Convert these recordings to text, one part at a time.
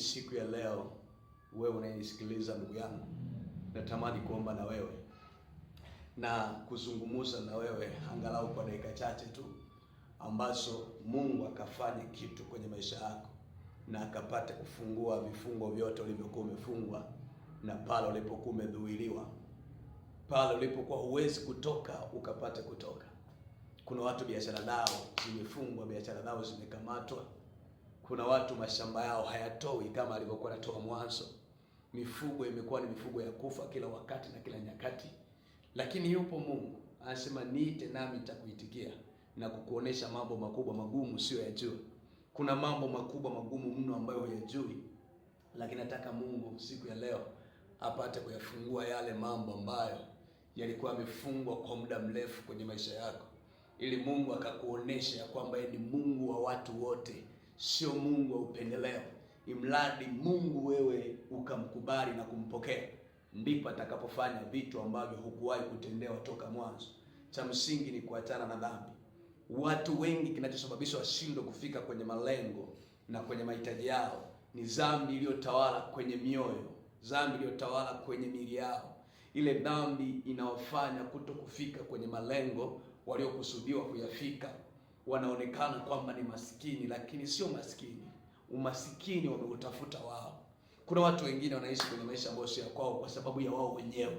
siku ya leo, wewe unayenisikiliza ndugu yangu, natamani kuomba na wewe na kuzungumza na wewe angalau kwa dakika chache tu, ambazo Mungu akafanye kitu kwenye maisha yako na akapate kufungua vifungo vyote ulivyokuwa umefungwa, na pale ulipokuwa umedhuiliwa, pale ulipokuwa huwezi kutoka ukapate kutoka. Kuna watu biashara zao zimefungwa, biashara zao zimekamatwa. Kuna watu mashamba yao hayatoi kama alivyokuwa anatoa mwanzo. Mifugo imekuwa ni mifugo ya kufa kila wakati na kila nyakati. Lakini yupo Mungu anasema, niite nami nitakuitikia na kukuonesha mambo makubwa magumu sio yajua. Kuna mambo makubwa magumu mno ambayo huyajui, lakini nataka Mungu siku ya leo apate kuyafungua yale mambo ambayo yalikuwa yamefungwa kwa muda mrefu kwenye maisha yako, ili Mungu akakuonesha ya kwamba yeye ni Mungu wa watu wote, sio Mungu wa upendeleo. Imradi Mungu wewe ukamkubali na kumpokea, ndipo atakapofanya vitu ambavyo hukuwahi kutendewa toka mwanzo. Cha msingi ni kuachana na dhambi. Watu wengi kinachosababisha washindwe kufika kwenye malengo na kwenye mahitaji yao ni dhambi iliyotawala kwenye mioyo, dhambi iliyotawala kwenye miili yao. Ile dhambi inawafanya kuto kufika kwenye malengo waliokusudiwa kuyafika. Wanaonekana kwamba ni maskini, lakini sio maskini. Umasikini wameutafuta wao. Kuna watu wengine wanaishi kwenye maisha ambayo sio kwao kwa sababu ya wao wenyewe.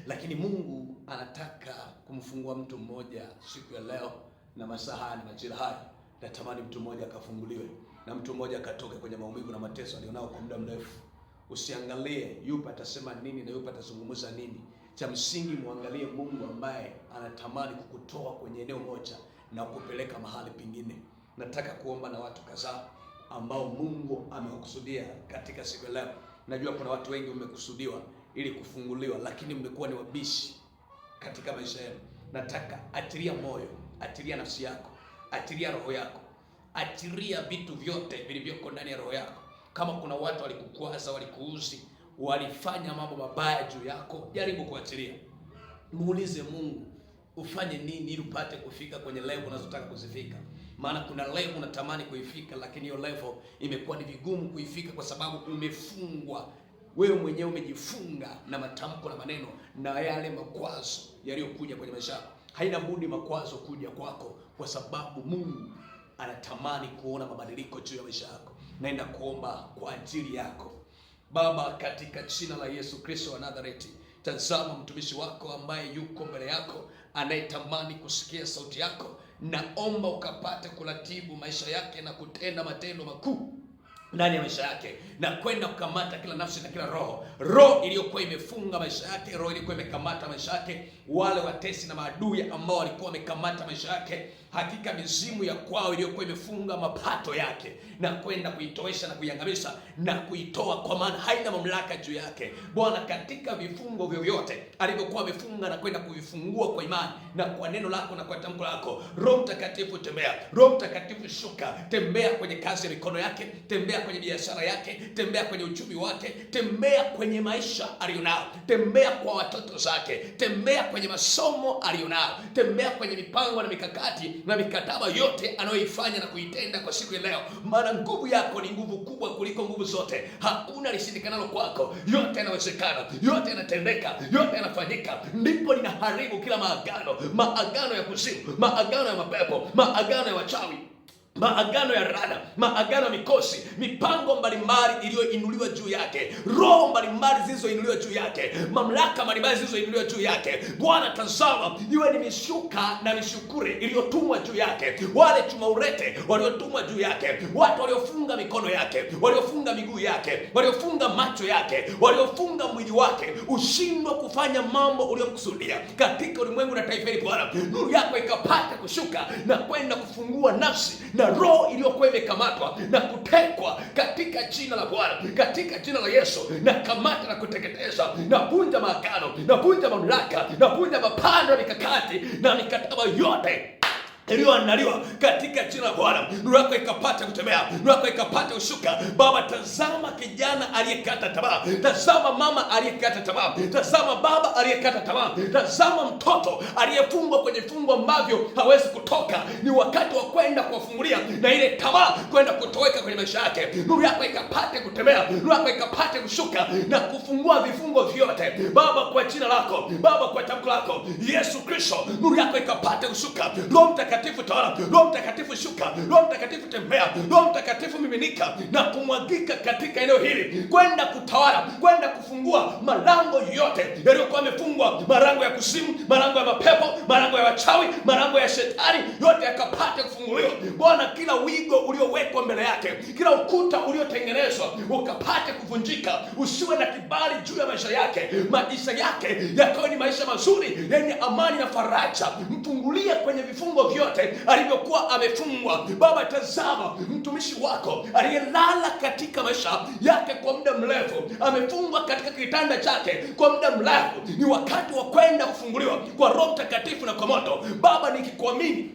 Lakini Mungu anataka kumfungua mtu mmoja siku ya leo, na masaa haya na majira haya. Natamani mtu mmoja akafunguliwe, na mtu mmoja akatoke kwenye maumivu na mateso alionao kwa muda mrefu. Usiangalie yupi atasema nini na yupi atazungumza nini. Cha msingi muangalie Mungu ambaye anatamani kukutoa kwenye eneo moja na kupeleka mahali pengine. Nataka kuomba na watu kadhaa ambao Mungu amewakusudia katika siku ya leo. Najua kuna watu wengi mmekusudiwa ili kufunguliwa, lakini mmekuwa ni wabishi katika maisha yenu. Nataka atilia moyo, atilia nafsi yako, atilia roho yako, atilia vitu vyote vilivyoko ndani ya roho yako. Kama kuna watu walikukwaza, walikuuzi, walifanya mambo mabaya juu yako, jaribu kuachilia. Muulize Mungu ufanye nini ili upate kufika kwenye level unazotaka kuzifika. Maana kuna level unatamani kuifika, lakini hiyo level imekuwa ni vigumu kuifika kwa sababu umefungwa. Wewe mwenyewe umejifunga na matamko na maneno na yale makwazo yaliyokuja kwenye maisha yako. Haina budi makwazo kuja kwako, kwa sababu Mungu anatamani kuona mabadiliko juu ya maisha yako. Naenda kuomba kwa ajili yako. Baba, katika jina la Yesu Kristo wa Nazareti, tazama mtumishi wako ambaye yuko mbele yako, anayetamani kusikia sauti yako. Naomba ukapate kuratibu maisha yake na kutenda matendo makuu ndani ya maisha yake, na kwenda kukamata kila nafsi na kila roho iliyokuwa imefunga maisha yake, roho iliyokuwa imekamata maisha yake, wale watesi na maadui ambao walikuwa wamekamata maisha yake, hakika mizimu ya kwao iliyokuwa imefunga mapato yake, na kwenda kuitoesha na kuiangamisha na kuitoa, kwa maana haina mamlaka juu yake. Bwana, katika vifungo vyovyote alivyokuwa amefunga, na kwenda kuvifungua kwa imani na kwa neno lako na kwa tamko lako. Roho Mtakatifu tembea, Roho Mtakatifu shuka, tembea kwenye kazi ya mikono yake, tembea kwenye biashara yake, tembea kwenye uchumi wake, tembea kwenye maisha alionao, tembea kwa watoto zake, tembea kwenye masomo alionao, tembea kwenye mipango na mikakati na mikataba yote anayoifanya na kuitenda kwa siku ya leo. Maana nguvu yako ni nguvu kubwa kuliko nguvu zote. Hakuna lishindikanalo kwako. Yote yanawezekana, yote yanatendeka, yote yanafanyika. Ndipo ninaharibu kila maagano ya kuzimu, maagano ya mapepo, maagano ya wachawi, maagano ya rana, maagano ya mikosi, mipango mbalimbali iliyoinuliwa juu yake, roho mbalimbali zilizoinuliwa juu yake, mamlaka mbalimbali zilizoinuliwa juu yake. Bwana, tazama, iwe ni mishuka na mishukuri iliyotumwa juu yake, wale chumaurete waliotumwa juu yake, watu waliofunga mikono yake, waliofunga miguu yake, waliofunga macho yake, waliofunga mwili wake, ushindwe kufanya mambo uliyomkusudia katika ulimwengu na taifa hili. Bwana, nuru yako ikapata kushuka na kwenda kufungua nafsi na roho iliyokuwa imekamatwa na kutekwa katika jina la Bwana, katika jina la Yesu. Na kamata na kuteketeza, na vunja maagano, na vunja mamlaka, na vunja mapando na mikakati na mikataba yote iliyoandaliwa katika jina la Bwana. Nuru yako ikapata kutembea, nuru yako ikapata kushuka. Baba, tazama kijana aliyekata tamaa, tazama mama aliyekata tamaa, tazama baba aliyekata tamaa, tazama mtoto aliyefungwa kwenye vifungo ambavyo hawezi kutoka. Ni wakati wa kwenda kuwafungulia na ile tamaa kwenda kutoweka kwenye maisha yake. Nuru yako ikapate kutembea, nuru yako ikapate kushuka na kufungua vifungo vyote Baba, kwa jina lako Baba, kwa tamko lako Yesu Kristo. Nuru yako ikapate kushuka. Roho Mtakatifu tawala, Roho Mtakatifu shuka, Roho Mtakatifu tembea, Roho Mtakatifu miminika na kumwagika katika eneo hili, kwenda kutawala, kwenda kufungua malango yote yaliyokuwa yamefungwa, malango ya kuzimu, malango ya mapepo, malango ya wachawi, malango ya shetani, yote yakapate kufunguliwa Bwana. Kila wigo uliowekwa mbele yake, kila ukuta uliotengenezwa ukapate kuvunjika. Usiwe na kibali juu ya maisha yake, maisha yake yakawe ni maisha mazuri yenye amani na faraja. Mfungulie kwenye vifungo vyote alivyokuwa amefungwa Baba. Tazama mtumishi wako aliyelala katika maisha yake kwa muda mrefu, amefungwa katika kitanda chake kwa muda mrefu. Ni wakati wa kwenda kufunguliwa kwa Roho Mtakatifu na kwa moto Baba, nikikuamini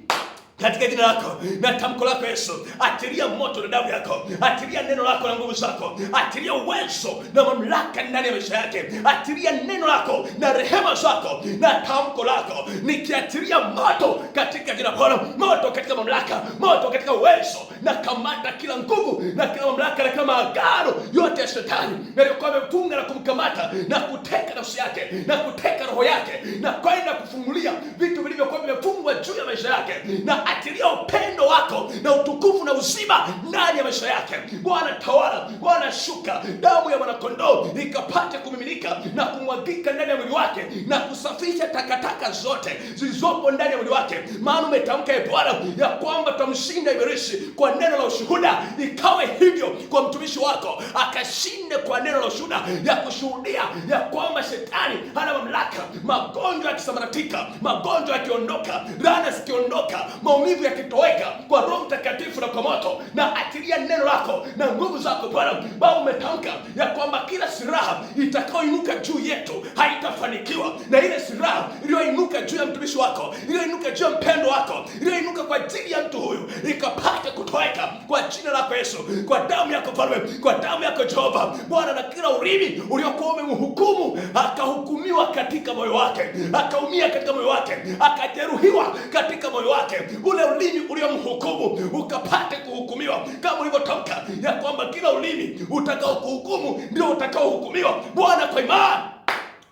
katika jina lako na tamko lako Yesu, atilia moto na damu yako, atilia neno lako na nguvu zako, atilia uwezo na mamlaka ndani ya maisha yake, atilia neno lako na rehema zako na tamko lako, nikiatilia moto katika jina Bwana, moto katika mamlaka, moto katika uwezo, na kamata kila nguvu na kila mamlaka na kila maagano yote ya shetani yaliyokuwa yamefunga na kumkamata na kuteka nafsi yake na kuteka roho yake na kwenda kufungulia vitu vilivyokuwa vimefungwa juu ya maisha yake, na atilia upendo wako na utukufu na uzima ndani ya maisha yake. Bwana tawala, Bwana shuka, damu ya mwanakondoo ikapate kumiminika na kumwagika ndani ya mwili wake na kusafisha takataka zote zilizopo ndani ya mwili wake. Maana umetamka Bwana ya kwamba tutamshinda ibilisi kwa neno la ushuhuda. Ikawe hivyo kwa mtumishi wako, akashinde kwa neno la ushuhuda ya kushuhudia ya kwamba shetani hana mamlaka, magonjwa yakisambaratika, magonjwa yakiondoka, laana zikiondoka, maumivu yakitoweka kwa Roho Mtakatifu na kwa moto, na atilia neno lako na nguvu zako Bwana. Baba, umetamka ya kwamba kila silaha itakayoinuka juu yetu haitafanikiwa, na ile silaha iliyoinuka juu ya mtumishi wako, iliyoinuka juu ya mpendo wako, iliyoinuka kwa ajili ya mtu huyu ikapate kutoweka kwa jina lako Yesu, kwa damu yako Bwana, kwa damu yako Jehova Bwana. Na kila ulimi uliokuwa umemhukumu akahukumiwa katika moyo wake, akaumia katika moyo wake, akajeruhiwa katika moyo wake, ule ulimi uliomhukumu ukapate kuhukumiwa, kama ulivyotamka ya kwamba kila ulimi utakao kuhukumu ndio utakao hukumiwa Bwana. Kwa imani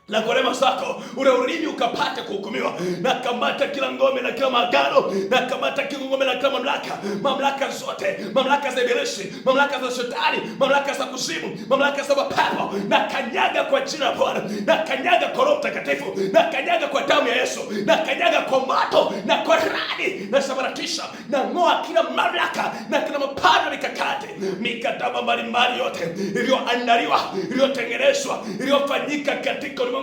na kwa rehema zako ule ulimi ukapate kuhukumiwa. Na kamata kila ngome na kila maagano, na kamata kila ngome na kila mamlaka, mamlaka zote, mamlaka za ibilisi, mamlaka za shetani, mamlaka za kuzimu, mamlaka za mapepo, na kanyaga kwa jina la Bwana, na kanyaga kwa Roho Mtakatifu, na kanyaga kwa damu ya Yesu, na kanyaga kwa moto na kwa radi, na sabaratisha na ngoa kila mamlaka na kila mapana mikakati, mikataba mbalimbali yote iliyoandaliwa, iliyotengenezwa, iliyofanyika katika roho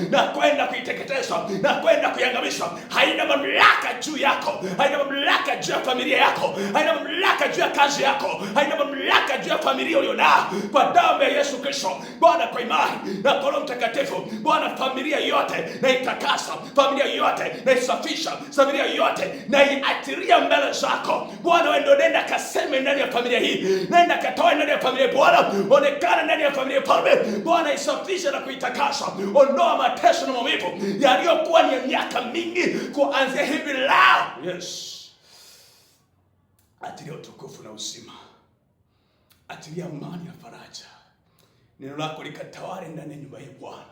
na kwenda kuiteketezwa na kwenda kuiangamisha. Haina mamlaka juu yako, haina mamlaka juu ya familia yako, haina mamlaka juu ya kazi yako, haina mamlaka juu ya familia ulionao, kwa damu ya Yesu Kristo Bwana. Kwa imani na kwa Roho Mtakatifu Bwana, familia yote na itakasa, familia yote na isafisha, familia yote na iatiria mbele zako Bwana. Wewe ndio nenda kaseme ndani ya familia hii, nenda katoe ndani ya familia Bwana, onekana ndani ya familia Bwana, isafisha na kuitakasa. Ondoa mateso na maumivu yaliyokuwa ni miaka mingi kuanzia hivi leo. Yes. Atilia utukufu na uzima, atilia amani na faraja. Neno lako likatawale ndani ya nyumba hii Bwana.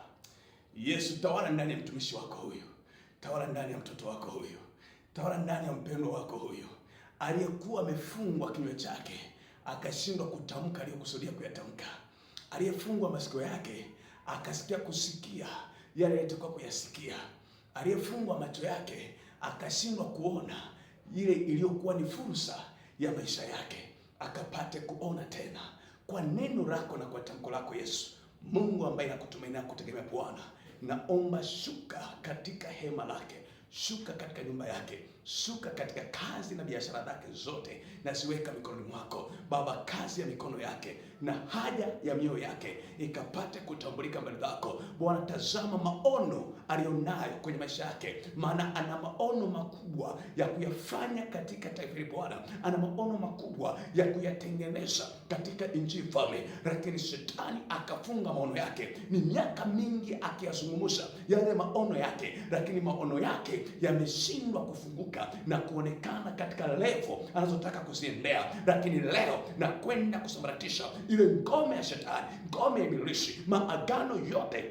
Yesu, tawala ndani ya mtumishi wako huyu, tawala ndani ya mtoto wako huyu, tawala ndani ya mpendo wako huyu aliyekuwa amefungwa kinywa chake akashindwa kutamka aliyokusudia kuyatamka, aliyefungwa masikio yake akasikia kusikia yale yalitakiwa kuyasikia, aliyefungwa macho yake akashindwa kuona ile iliyokuwa ni fursa ya maisha yake akapate kuona tena, kwa neno lako na kwa tamko lako Yesu. Mungu ambaye nakutumainia kutegemea Bwana, naomba shuka katika hema lake, shuka katika nyumba yake, Shuka katika kazi na biashara zake zote, na ziweka mikononi mwako Baba. Kazi ya mikono yake na haja ya mioyo yake ikapate kutambulika mbele zako Bwana. Tazama maono alionayo kwenye maisha yake, maana ana maono makubwa ya kuyafanya katika taifa hili Bwana. Ana maono makubwa ya kuyatengeneza katika nchi Mfalme, lakini shetani akafunga maono yake. Ni miaka mingi akiyazungumza yale maono yake, lakini maono yake yameshindwa kufunguka na kuonekana katika level anazotaka kuziendea. Lakini leo na kwenda kusambaratisha ile ngome ya shetani, ngome ya ibilisi, maagano yote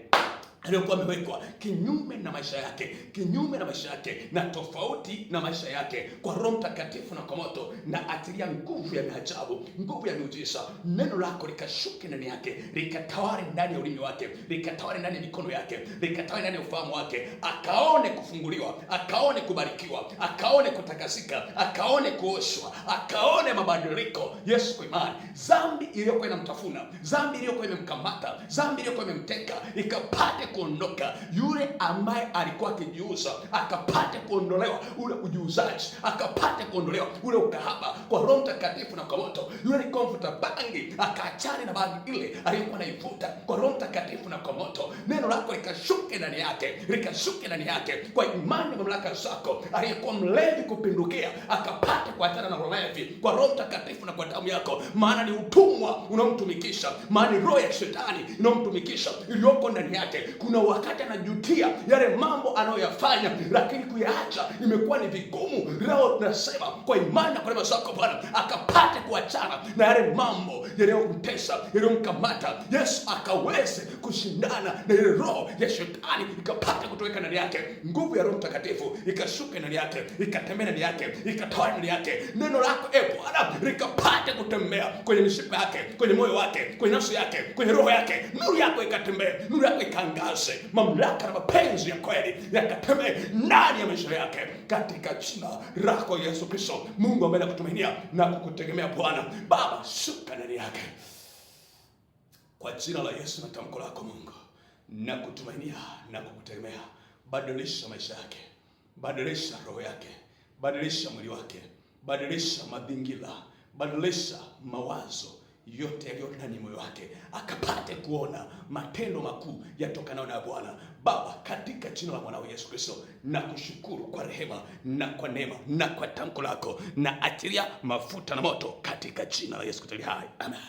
aliyokuwa amewekwa kinyume na maisha yake, kinyume na maisha yake na tofauti na maisha yake, kwa Roho Mtakatifu na kwa moto, na atilia nguvu ya maajabu, nguvu ya miujiza. Neno lako likashuke ndani yake, likatawale ndani ya ulimi wake, likatawale ndani ya mikono yake, likatawale ndani ya ufahamu wake, akaone kufunguliwa, akaone kubarikiwa, akaone kutakasika, akaone kuoshwa, akaone mabadiliko. Yesu, kwa imani, dhambi iliyokuwa inamtafuna, dhambi iliyokuwa imemkamata, dhambi iliyokuwa imemteka ikapate kuondoka. Yule ambaye alikuwa akijiuza akapate kuondolewa ule ujiuzaji, akapate kuondolewa ule ukahaba kwa Roho Mtakatifu na kwa moto. Yule alikuwa mvuta bangi akaachane na bangi ile aliyokuwa anaivuta kwa Roho Mtakatifu na kwa moto. Neno lako likashuke ndani yake, likashuke ndani yake kwa imani na mamlaka zako. Aliyekuwa mlevi kupindukia akapate kuachana na ulevi kwa Roho Mtakatifu na kwa damu yako, maana ni utumwa unaomtumikisha, maana ni roho ya shetani inayomtumikisha iliyoko ndani yake. Kuna wakati anajutia yale mambo anayoyafanya, lakini kuyaacha imekuwa ni vigumu. Leo nasema kwa imani na kwa neema zako Bwana, akapate kuachana na yale mambo yanayomtesa, yanayomkamata. Yesu akaweze kushindana na ile roho ya shetani, ikapate kutoweka ndani yake. Nguvu ya Roho Mtakatifu ikashuke ndani yake, ikatembea ndani yake, ikatawala ndani yake. Neno lako Bwana likapate kutembea kwenye mishipa yake, kwenye moyo wake, kwenye nafsi yake, kwenye roho yake. Nuru yako ikatembee, nuru yako ikangaze, mamlaka na mapenzi ya kweli yakatembee ndani ya maisha yake, katika jina lako Yesu Kristo. Mungu ambaye nakutumainia na kukutegemea Bwana Baba, shuka ndani yake kwa jina la Yesu na tamko lako Mungu, na kutumainia na kukutegemea. Badilisha maisha yake, badilisha roho yake, badilisha mwili wake, badilisha mazingira, badilisha mawazo yote yaliyo ndani ya moyo wake, akapate kuona matendo makuu yatokanayo na Bwana Baba, katika jina la mwanao Yesu Kristo. Na kushukuru kwa rehema na kwa neema na kwa tamko lako, na achilia mafuta na moto katika jina la Yesu Kristo hai. Amen.